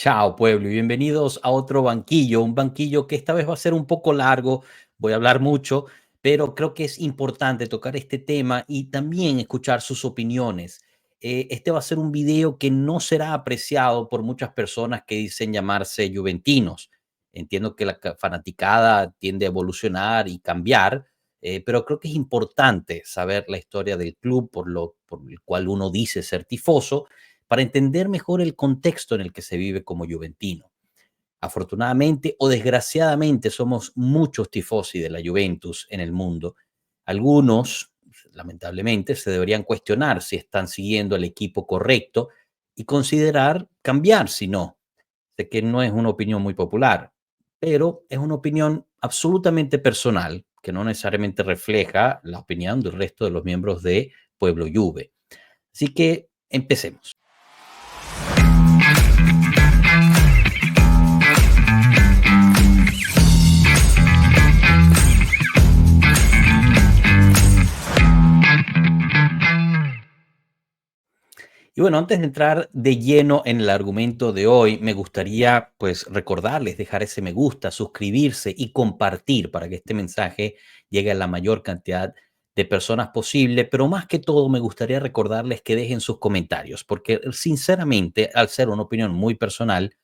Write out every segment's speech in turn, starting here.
Chao, pueblo, y bienvenidos a otro banquillo, un banquillo que esta vez va a ser un poco largo, voy a hablar mucho, pero creo que es importante tocar este tema y también escuchar sus opiniones. Este va a ser un video que no será apreciado por muchas personas que dicen llamarse juventinos. Entiendo que la fanaticada tiende a evolucionar y cambiar, pero creo que es importante saber la historia del club por el cual uno dice ser tifoso para entender mejor el contexto en el que se vive como juventino. Afortunadamente o desgraciadamente somos muchos tifosi de la Juventus en el mundo. Algunos, lamentablemente, se deberían cuestionar si están siguiendo al equipo correcto y considerar cambiar si no. Sé que no es una opinión muy popular, pero es una opinión absolutamente personal que no necesariamente refleja la opinión del resto de los miembros de Pueblo Juve. Así que empecemos. Y bueno, antes de entrar de lleno en el argumento de hoy, me gustaría pues recordarles dejar ese me gusta, suscribirse y compartir para que este mensaje llegue a la mayor cantidad de personas posible, pero más que todo me gustaría recordarles que dejen sus comentarios, porque sinceramente, al ser una opinión muy personal,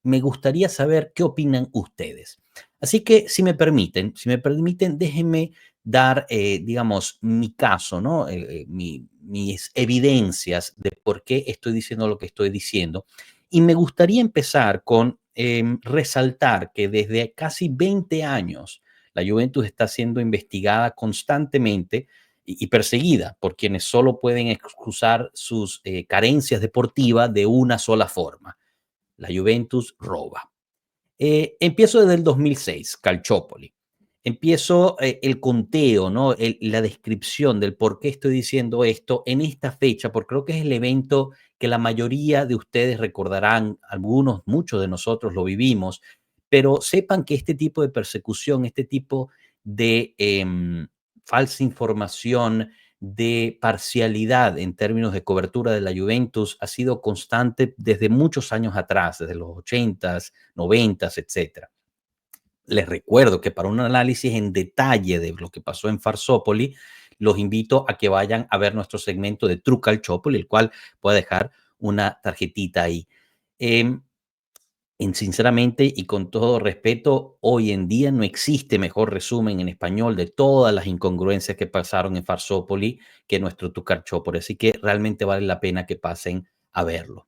me gustaría saber qué opinan ustedes. Así que, si me permiten, déjenme dar, digamos, mi caso, ¿no? Mis evidencias de por qué estoy diciendo lo que estoy diciendo. Y me gustaría empezar con resaltar que desde casi 20 años la Juventus está siendo investigada constantemente y perseguida por quienes solo pueden excusar sus carencias deportivas de una sola forma: la Juventus roba. Empiezo desde el 2006, Calciopoli. Empiezo el conteo, ¿no? La descripción del por qué estoy diciendo esto en esta fecha, porque creo que es el evento que la mayoría de ustedes recordarán, algunos, muchos de nosotros lo vivimos, pero sepan que este tipo de persecución, este tipo de falsa información, de parcialidad en términos de cobertura de la Juventus ha sido constante desde muchos años atrás, desde los 80s, 90s, etcétera. Les recuerdo que para un análisis en detalle de lo que pasó en Farsópoli, los invito a que vayan a ver nuestro segmento de True Calciopoli, el cual voy a dejar una tarjetita ahí. Eh, Sinceramente y con todo respeto, hoy en día no existe mejor resumen en español de todas las incongruencias que pasaron en Farsópoli que nuestro Tucarchópoli, así que realmente vale la pena que pasen a verlo.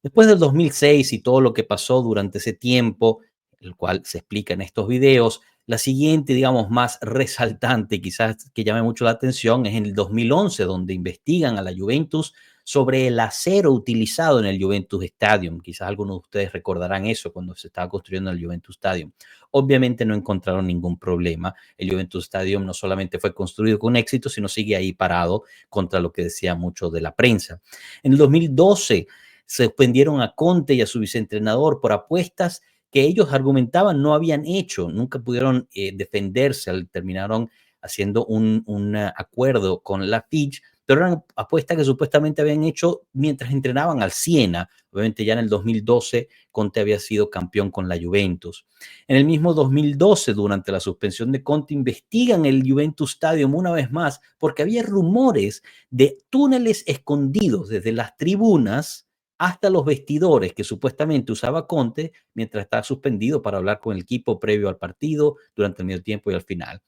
Después del 2006 y todo lo que pasó durante ese tiempo, el cual se explica en estos videos, la siguiente, digamos, más resaltante, quizás que llame mucho la atención, es en el 2011, donde investigan a la Juventus sobre el acero utilizado en el Juventus Stadium. Quizás algunos de ustedes recordarán eso cuando se estaba construyendo el Juventus Stadium. Obviamente no encontraron ningún problema. El Juventus Stadium no solamente fue construido con éxito, sino sigue ahí parado contra lo que decía mucho de la prensa. En el 2012 se suspendieron a Conte y a su viceentrenador por apuestas que ellos argumentaban no habían hecho, nunca pudieron defenderse, terminaron haciendo un acuerdo con la Fitch, pero eran apuestas que supuestamente habían hecho mientras entrenaban al Siena. Obviamente ya en el 2012 Conte había sido campeón con la Juventus. En el mismo 2012, durante la suspensión de Conte, investigan el Juventus Stadium una vez más porque había rumores de túneles escondidos desde las tribunas hasta los vestidores que supuestamente usaba Conte mientras estaba suspendido para hablar con el equipo previo al partido, durante el medio tiempo y al final.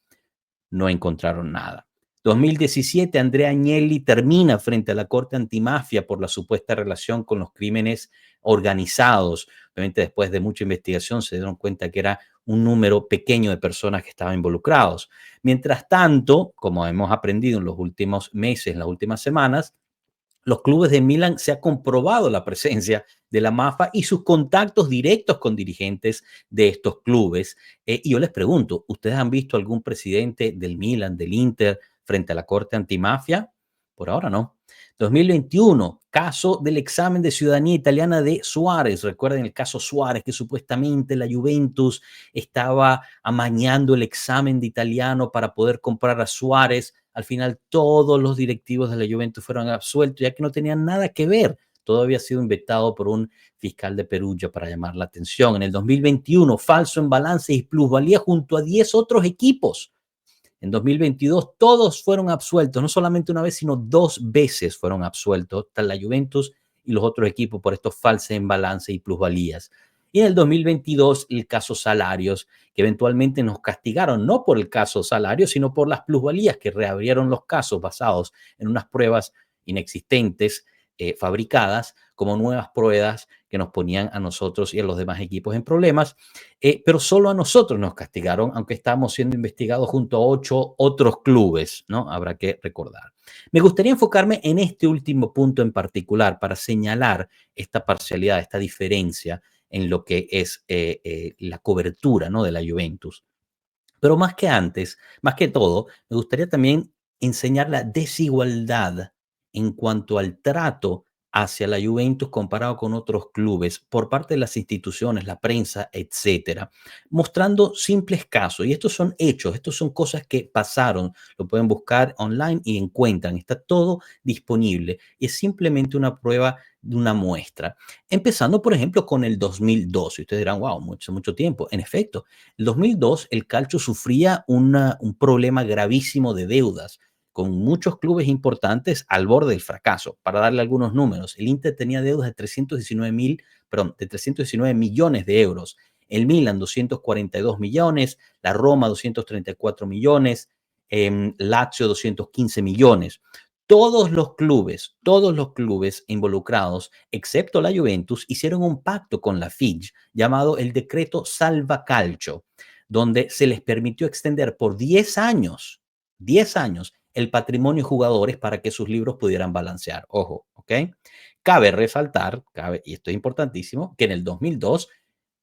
No encontraron nada. 2017, Andrea Agnelli termina frente a la Corte Antimafia por la supuesta relación con los crímenes organizados. Obviamente, después de mucha investigación, se dieron cuenta que era un número pequeño de personas que estaban involucrados. Mientras tanto, como hemos aprendido en los últimos meses, en las últimas semanas, los clubes de Milán se ha comprobado la presencia de la mafia y sus contactos directos con dirigentes de estos clubes. Y yo les pregunto, ¿ustedes han visto algún presidente del Milán, del Inter, frente a la Corte Antimafia? Por ahora no. 2021, caso del examen de ciudadanía italiana de Suárez. Recuerden el caso Suárez, que supuestamente la Juventus estaba amañando el examen de italiano para poder comprar a Suárez. Al final todos los directivos de la Juventus fueron absueltos, ya que no tenían nada que ver. todo había sido inventado por un fiscal de Perugia para llamar la atención. En el 2021, falso en balance y plusvalía junto a 10 otros equipos. En 2022 todos fueron absueltos, no solamente una vez, sino dos veces fueron absueltos, la Juventus y los otros equipos por estos falsos en balance y plusvalías. Y en el 2022 el caso salarios, que eventualmente nos castigaron no por el caso salarios, sino por las plusvalías que reabrieron los casos basados en unas pruebas inexistentes, fabricadas como nuevas pruebas que nos ponían a nosotros y a los demás equipos en problemas, pero solo a nosotros nos castigaron, aunque estábamos siendo investigados junto a 8 otros clubes, ¿no? Habrá que recordar. Me gustaría enfocarme en este último punto en particular para señalar esta parcialidad, esta diferencia en lo que es la cobertura, ¿no?, de la Juventus. Pero más que antes, más que todo, me gustaría también enseñar la desigualdad en cuanto al trato hacia la Juventus comparado con otros clubes por parte de las instituciones, la prensa, etcétera, mostrando simples casos. Y estos son hechos, estos son cosas que pasaron, lo pueden buscar online y encuentran, está todo disponible. Es simplemente una prueba de una muestra. Empezando, por ejemplo, con el 2002. Y ustedes dirán, wow, mucho, mucho tiempo. En efecto, en 2002, el Calcio sufría un problema gravísimo de deudas, con muchos clubes importantes al borde del fracaso. Para darle algunos números, el Inter tenía deudas de 319 millones de euros, el Milan 242 millones, la Roma 234 millones, Lazio 215 millones. Todos los clubes involucrados, excepto la Juventus, hicieron un pacto con la Fitch llamado el Decreto Salva Calcio, donde se les permitió extender por 10 años, el patrimonio de jugadores para que sus libros pudieran balancear. Ojo, ¿ok? Cabe resaltar, y esto es importantísimo, que en el 2002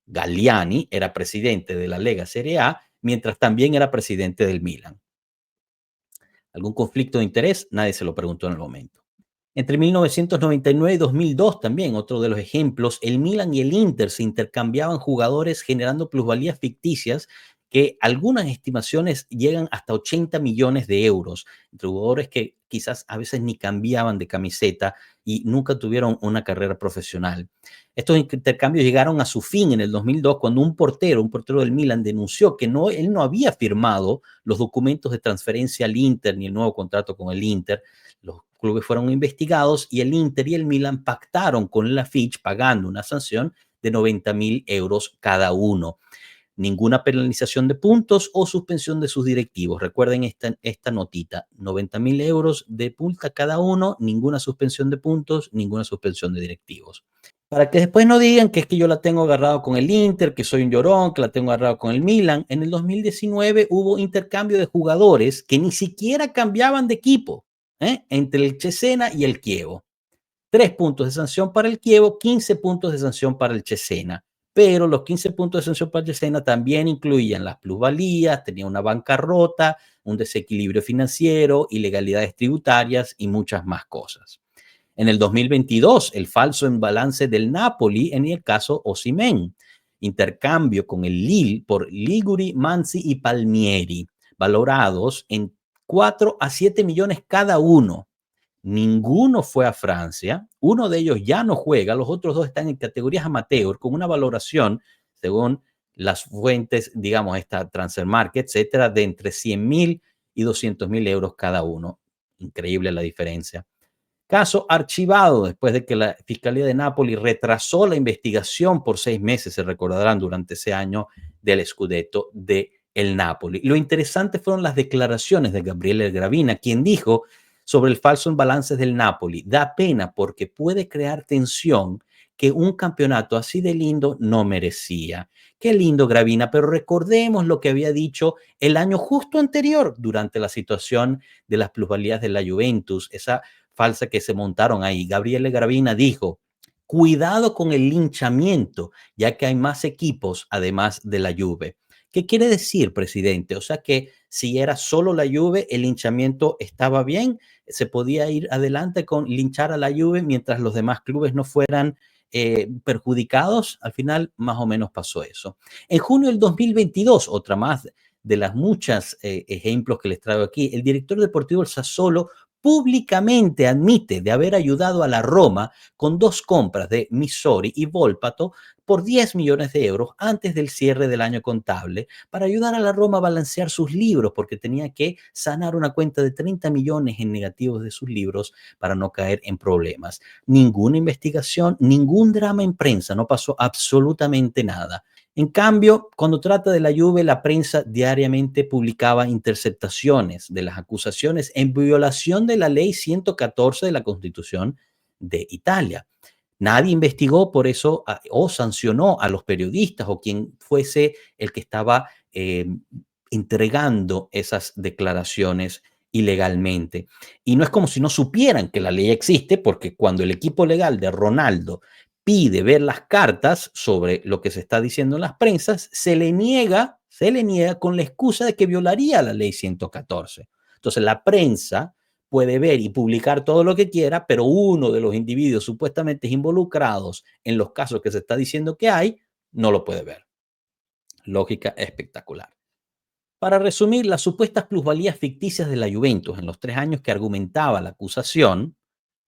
Galliani era presidente de la Lega Serie A, mientras también era presidente del Milan. ¿Algún conflicto de interés? Nadie se lo preguntó en el momento. Entre 1999 y 2002 también, otro de los ejemplos, el Milan y el Inter se intercambiaban jugadores generando plusvalías ficticias que algunas estimaciones llegan hasta 80 millones de euros, entre jugadores que quizás a veces ni cambiaban de camiseta y nunca tuvieron una carrera profesional. Estos intercambios llegaron a su fin en el 2002 cuando un portero del Milan denunció que él no había firmado los documentos de transferencia al Inter ni el nuevo contrato con el Inter. Los clubes fueron investigados y el Inter y el Milan pactaron con la Fitch pagando una sanción de 90.000 euros cada uno. Ninguna penalización de puntos o suspensión de sus directivos. Recuerden esta notita, 90.000 euros de multa cada uno, ninguna suspensión de puntos, ninguna suspensión de directivos. Para que después no digan que es que yo la tengo agarrado con el Inter, que soy un llorón, que la tengo agarrado con el Milan. En el 2019 hubo intercambio de jugadores que ni siquiera cambiaban de equipo, entre el Cesena y el Chievo. 3 puntos de sanción para el Chievo, 15 puntos de sanción para el Cesena. Pero los 15 puntos de sanción para el Cesena también incluían las plusvalías, tenía una bancarrota, un desequilibrio financiero, ilegalidades tributarias y muchas más cosas. En el 2022, el falso en balance del Napoli en el caso Osimhen. Intercambio con el Lille por Liguri, Manzi y Palmieri, valorados en 4 a 7 millones cada uno. Ninguno fue a Francia, uno de ellos ya no juega, los otros dos están en categorías amateur con una valoración, según las fuentes, digamos, esta Transfer Market, etcétera, de entre 100.000 y 200.000 euros cada uno. Increíble la diferencia. Caso archivado después de que la Fiscalía de Nápoli retrasó la investigación por 6 meses, se recordarán, durante ese año del Scudetto de el Napoli. Lo interesante fueron las declaraciones de Gabriele Gravina, quien dijo sobre el falso en balances del Napoli: da pena porque puede crear tensión que un campeonato así de lindo no merecía. Qué lindo, Gravina, pero recordemos lo que había dicho el año justo anterior durante la situación de las plusvalías de la Juventus, esa falsa que se montaron ahí. Gabriele Gravina dijo: cuidado con el linchamiento, ya que hay más equipos además de la Juve. ¿Qué quiere decir, presidente? O sea que si era solo la Juve, el linchamiento estaba bien, se podía ir adelante con linchar a la Juve mientras los demás clubes no fueran perjudicados. Al final, más o menos pasó eso. En junio del 2022, otra más de las muchas ejemplos que les traigo aquí, el director deportivo del Sassuolo públicamente admite de haber ayudado a la Roma con dos compras de Missori y Volpato por 10 millones de euros antes del cierre del año contable para ayudar a la Roma a balancear sus libros porque tenía que sanar una cuenta de 30 millones en negativos de sus libros para no caer en problemas. Ninguna investigación, ningún drama en prensa, no pasó absolutamente nada. En cambio, cuando trata de la Juve, la prensa diariamente publicaba interceptaciones de las acusaciones en violación de la ley 114 de la Constitución de Italia. Nadie investigó por eso o sancionó a los periodistas o quien fuese el que estaba entregando esas declaraciones ilegalmente. Y no es como si no supieran que la ley existe, porque cuando el equipo legal de Ronaldo pide ver las cartas sobre lo que se está diciendo en las prensas, se le niega con la excusa de que violaría la ley 114. Entonces la prensa puede ver y publicar todo lo que quiera, pero uno de los individuos supuestamente involucrados en los casos que se está diciendo que hay, no lo puede ver. Lógica espectacular. Para resumir, las supuestas plusvalías ficticias de la Juventus en los 3 años que argumentaba la acusación,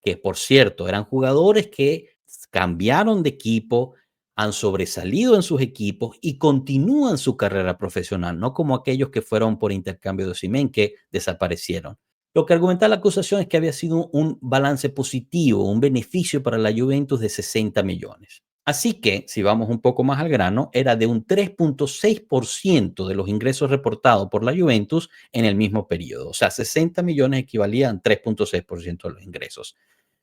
que por cierto eran jugadores que cambiaron de equipo, han sobresalido en sus equipos y continúan su carrera profesional, no como aquellos que fueron por intercambio de Osimhen que desaparecieron. Lo que argumenta la acusación es que había sido un balance positivo, un beneficio para la Juventus de 60 millones. Así que, si vamos un poco más al grano, era de un 3.6% de los ingresos reportados por la Juventus en el mismo periodo. O sea, 60 millones equivalían a 3.6% de los ingresos.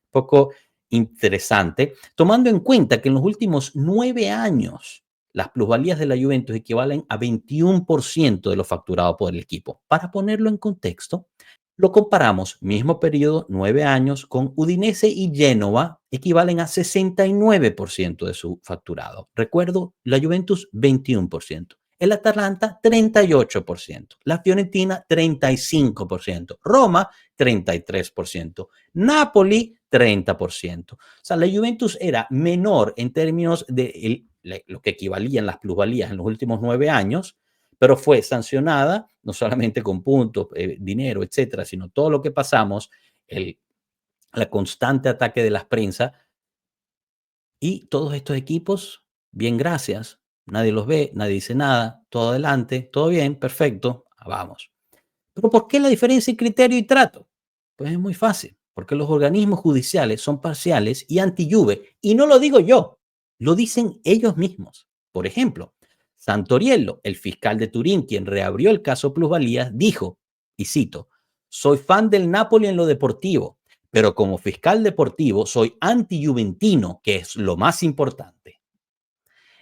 Poco interesante, tomando en cuenta que en los últimos 9 años las plusvalías de la Juventus equivalen a 21% de lo facturado por el equipo. Para ponerlo en contexto, lo comparamos, mismo periodo, 9 años, con Udinese y Génova, equivalen a 69% de su facturado. Recuerdo, la Juventus 21%, el Atalanta 38%, la Fiorentina 35%, Roma 33%, Napoli 30%. O sea, la Juventus era menor en términos de lo que equivalían las plusvalías en los últimos 9 años, pero fue sancionada no solamente con puntos, dinero, etcétera, sino todo lo que pasamos, la constante ataque de las prensas y todos estos equipos, bien, gracias, nadie los ve, nadie dice nada, todo adelante, todo bien, perfecto, vamos. Pero ¿por qué la diferencia en criterio y trato? Pues es muy fácil, porque los organismos judiciales son parciales y anti-Juve, y no lo digo yo, lo dicen ellos mismos. Por ejemplo, Santoriello, el fiscal de Turín, quien reabrió el caso Plusvalías, dijo, y cito, soy fan del Napoli en lo deportivo, pero como fiscal deportivo soy anti-juventino, que es lo más importante.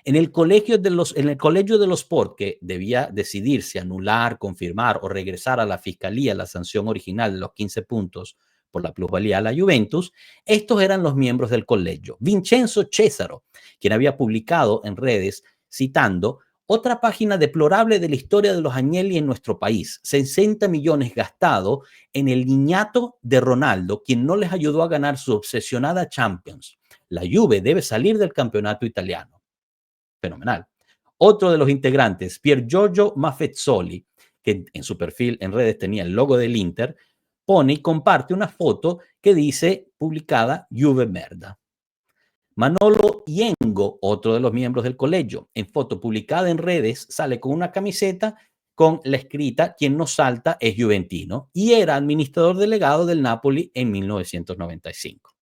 En el colegio de los Sport, que debía decidir si anular, confirmar o regresar a la fiscalía la sanción original de los 15 puntos por la plusvalía a la Juventus, estos eran los miembros del colegio. Vincenzo Cesaro, quien había publicado en redes citando otra página deplorable de la historia de los Agnelli en nuestro país, 60 millones gastados en el niñato de Ronaldo, quien no les ayudó a ganar su obsesionada Champions. La Juve debe salir del campeonato italiano. Fenomenal. Otro de los integrantes, Pier Giorgio Maffezzoli, que en su perfil en redes tenía el logo del Inter, pone y comparte una foto que dice, publicada, Juve merda. Manolo Yengo, otro de los miembros del colegio, en foto publicada en redes, sale con una camiseta con la escrita, quien no salta es juventino, y era administrador delegado del Napoli en 1995.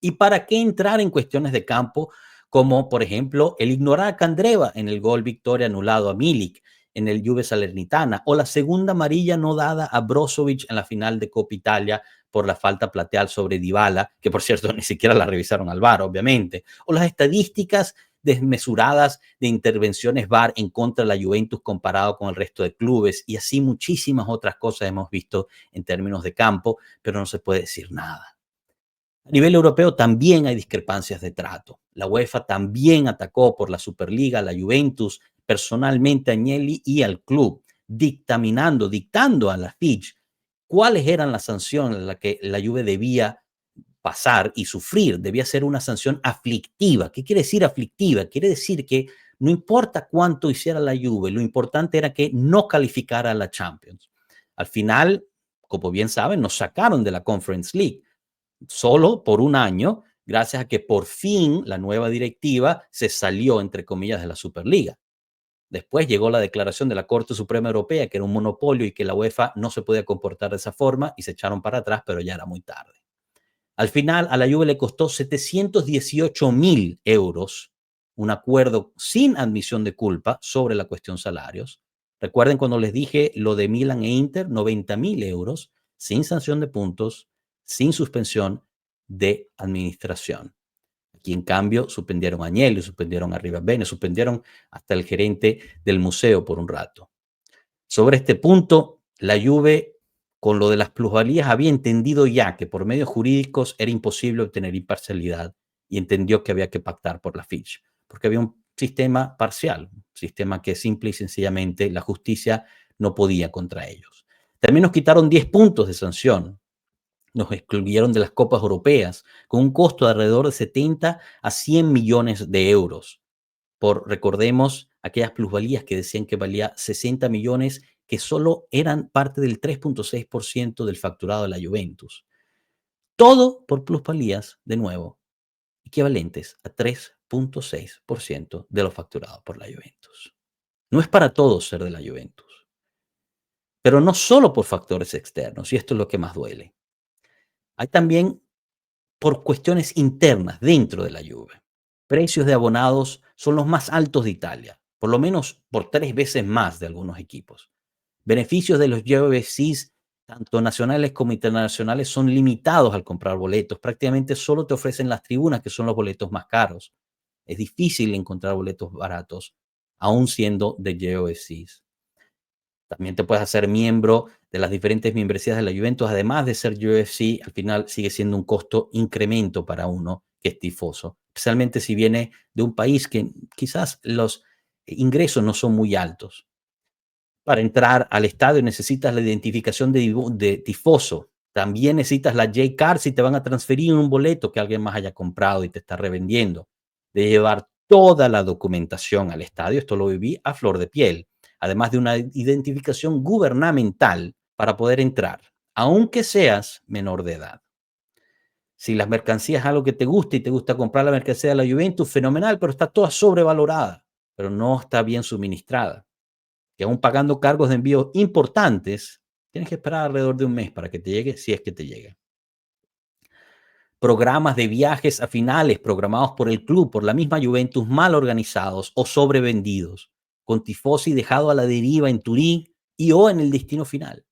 ¿Y para qué entrar en cuestiones de campo como, por ejemplo, el ignorar a Candreva en el gol victoria anulado a Milik en el Juve Salernitana o la segunda amarilla no dada a Brozovic en la final de Copa Italia por la falta plateal sobre Dybala, que por cierto ni siquiera la revisaron al VAR, obviamente, o las estadísticas desmesuradas de intervenciones VAR en contra de la Juventus comparado con el resto de clubes y así muchísimas otras cosas hemos visto en términos de campo, pero no se puede decir nada. A nivel europeo también hay discrepancias de trato. La UEFA también atacó por la Superliga a la Juventus, personalmente a Agnelli y al club, dictando a la Fitch cuáles eran las sanciones a las que la Juve debía pasar y sufrir. Debía ser una sanción aflictiva. ¿Qué quiere decir aflictiva? Quiere decir que no importa cuánto hiciera la Juve, lo importante era que no calificara a la Champions. Al final, como bien saben, nos sacaron de la Conference League solo por un año, gracias a que por fin la nueva directiva se salió, entre comillas, de la Superliga. Después llegó la declaración de la Corte Suprema Europea que era un monopolio y que la UEFA no se podía comportar de esa forma y se echaron para atrás, pero ya era muy tarde. Al final, a la Juve le costó 718.000 euros un acuerdo sin admisión de culpa sobre la cuestión salarios. Recuerden cuando les dije lo de Milan e Inter, 90.000 euros sin sanción de puntos, sin suspensión de administración. Aquí, en cambio, suspendieron a Agnelli, suspendieron a Rivabene, suspendieron hasta el gerente del museo por un rato. Sobre este punto, la Juve, con lo de las plusvalías, había entendido ya que por medios jurídicos era imposible obtener imparcialidad y entendió que había que pactar por la Fitch, porque había un sistema parcial, un sistema que simple y sencillamente la justicia no podía contra ellos. También nos quitaron 10 puntos de sanción, nos excluyeron de las copas europeas con un costo de alrededor de 70 a 100 millones de euros por, recordemos, aquellas plusvalías que decían que valía 60 millones, que solo eran parte del 3.6% del facturado de la Juventus. Todo por plusvalías, de nuevo, equivalentes a 3.6% de lo facturado por la Juventus. No es para todos ser de la Juventus, pero no solo por factores externos, y esto es lo que más duele. Hay también por cuestiones internas dentro de la Juve. Precios de abonados son los más altos de Italia, por lo menos por 3 veces más de algunos equipos. Beneficios de los UFCs, tanto nacionales como internacionales, son limitados al comprar boletos. Prácticamente solo te ofrecen las tribunas, que son los boletos más caros. Es difícil encontrar boletos baratos, aún siendo de UFCs. También te puedes hacer miembro de las diferentes membresías de la Juventus, además de ser UFC, al final sigue siendo un costo incremento para uno que es tifoso, especialmente si viene de un país que quizás los ingresos no son muy altos. Para entrar al estadio necesitas la identificación de tifoso. También necesitas la J-Card si te van a transferir un boleto que alguien más haya comprado y te está revendiendo. De llevar toda la documentación al estadio, esto lo viví a flor de piel, además de una identificación gubernamental para poder entrar, aunque seas menor de edad. Si las mercancías es algo que te gusta y te gusta comprar la mercancía de la Juventus, fenomenal, pero está toda sobrevalorada, pero no está bien suministrada. Que aún pagando cargos de envío importantes, tienes que esperar alrededor de un mes para que te llegue, si es que te llegue. Programas de viajes a finales programados por el club, por la misma Juventus, mal organizados o sobrevendidos, con tifosi dejado a la deriva en Turín y o en el destino final.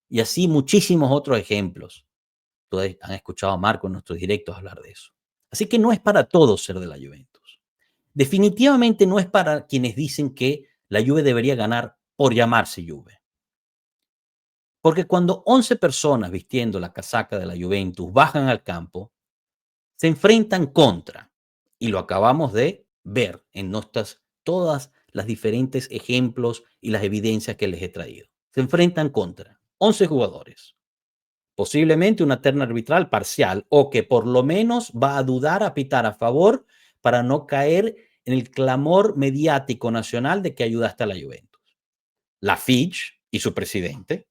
Y así muchísimos otros ejemplos. Todos han escuchado a Marco en nuestros directos hablar de eso. Así que no es para todos ser de la Juventus. Definitivamente no es para quienes dicen que la Juve debería ganar por llamarse Juve. Porque cuando 11 personas vistiendo la casaca de la Juventus bajan al campo, se enfrentan contra, y lo acabamos de ver en nuestras, todas las diferentes ejemplos y las evidencias que les he traído. Se enfrentan contra 11 jugadores, posiblemente una terna arbitral parcial o que por lo menos va a dudar a pitar a favor para no caer en el clamor mediático nacional de que ayudaste a la Juventus. La Fitch y su presidente,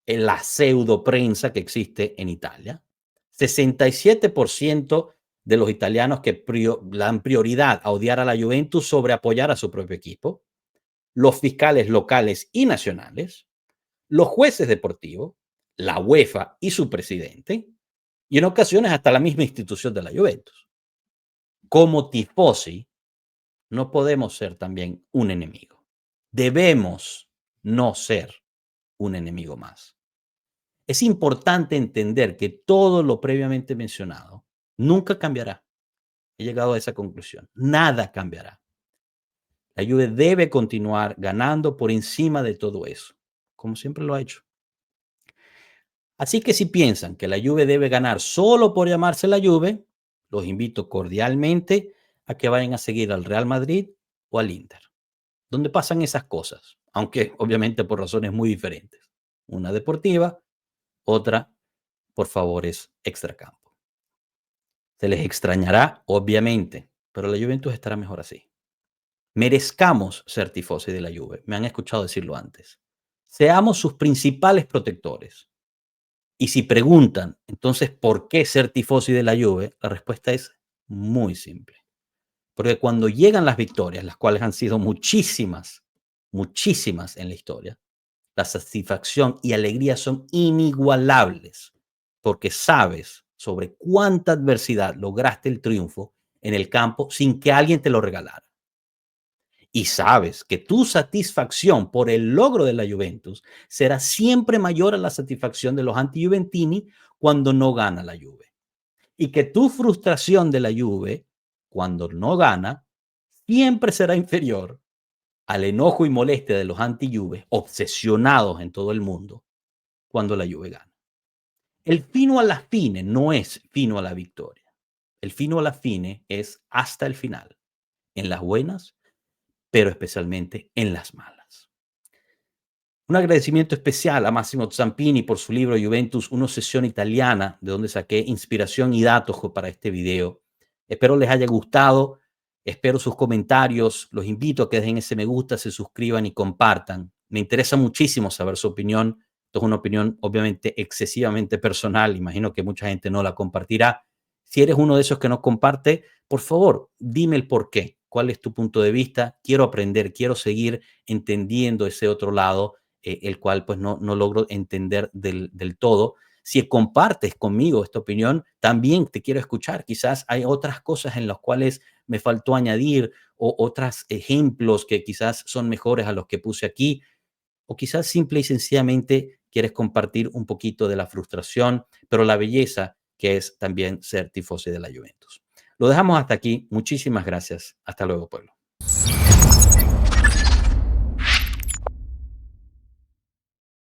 en la pseudo prensa que existe en Italia, 67% de los italianos que dan prioridad a odiar a la Juventus sobre apoyar a su propio equipo, los fiscales locales y nacionales, los jueces deportivos, la UEFA y su presidente, y en ocasiones hasta la misma institución de la Juventus. Como tifosi, no podemos ser también un enemigo. Debemos no ser un enemigo más. Es importante entender que todo lo previamente mencionado nunca cambiará. He llegado a esa conclusión. Nada cambiará. La Juve debe continuar ganando por encima de todo eso, como siempre lo ha hecho. Así que si piensan que la Juve debe ganar solo por llamarse la Juve, los invito cordialmente a que vayan a seguir al Real Madrid o al Inter, donde pasan esas cosas, aunque obviamente por razones muy diferentes. Una deportiva, otra por favores extracampo. Se les extrañará, obviamente, pero la Juventus estará mejor así. Merezcamos ser tifosi de la Juve. Me han escuchado decirlo antes. Seamos sus principales protectores. Y si preguntan, entonces, ¿por qué ser tifosi de la Juve? La respuesta es muy simple. Porque cuando llegan las victorias, las cuales han sido muchísimas, muchísimas en la historia, la satisfacción y alegría son inigualables, porque sabes sobre cuánta adversidad lograste el triunfo en el campo sin que alguien te lo regalara. Y sabes que tu satisfacción por el logro de la Juventus será siempre mayor a la satisfacción de los anti-Juventini cuando no gana la Juve. Y que tu frustración de la Juve cuando no gana siempre será inferior al enojo y molestia de los anti-Juve, obsesionados en todo el mundo, cuando la Juve gana. El fino a la fine no es fino a la victoria. El fino a la fine es hasta el final, en las buenas, pero especialmente en las malas. Un agradecimiento especial a Massimo Zampini por su libro Juventus, una obsesión italiana, de donde saqué inspiración y datos para este video. Espero les haya gustado, espero sus comentarios, los invito a que dejen ese me gusta, se suscriban y compartan. Me interesa muchísimo saber su opinión. Esto es una opinión obviamente excesivamente personal, imagino que mucha gente no la compartirá. Si eres uno de esos que no comparte, por favor, dime el por qué, cuál es tu punto de vista. Quiero aprender, quiero seguir entendiendo ese otro lado, el cual pues no logro entender del todo. Si compartes conmigo esta opinión, también te quiero escuchar. Quizás hay otras cosas en las cuales me faltó añadir o otros ejemplos que quizás son mejores a los que puse aquí, o quizás simple y sencillamente quieres compartir un poquito de la frustración, pero la belleza que es también ser tifosi de la Juventus. Lo dejamos hasta aquí. Muchísimas gracias. Hasta luego, pueblo.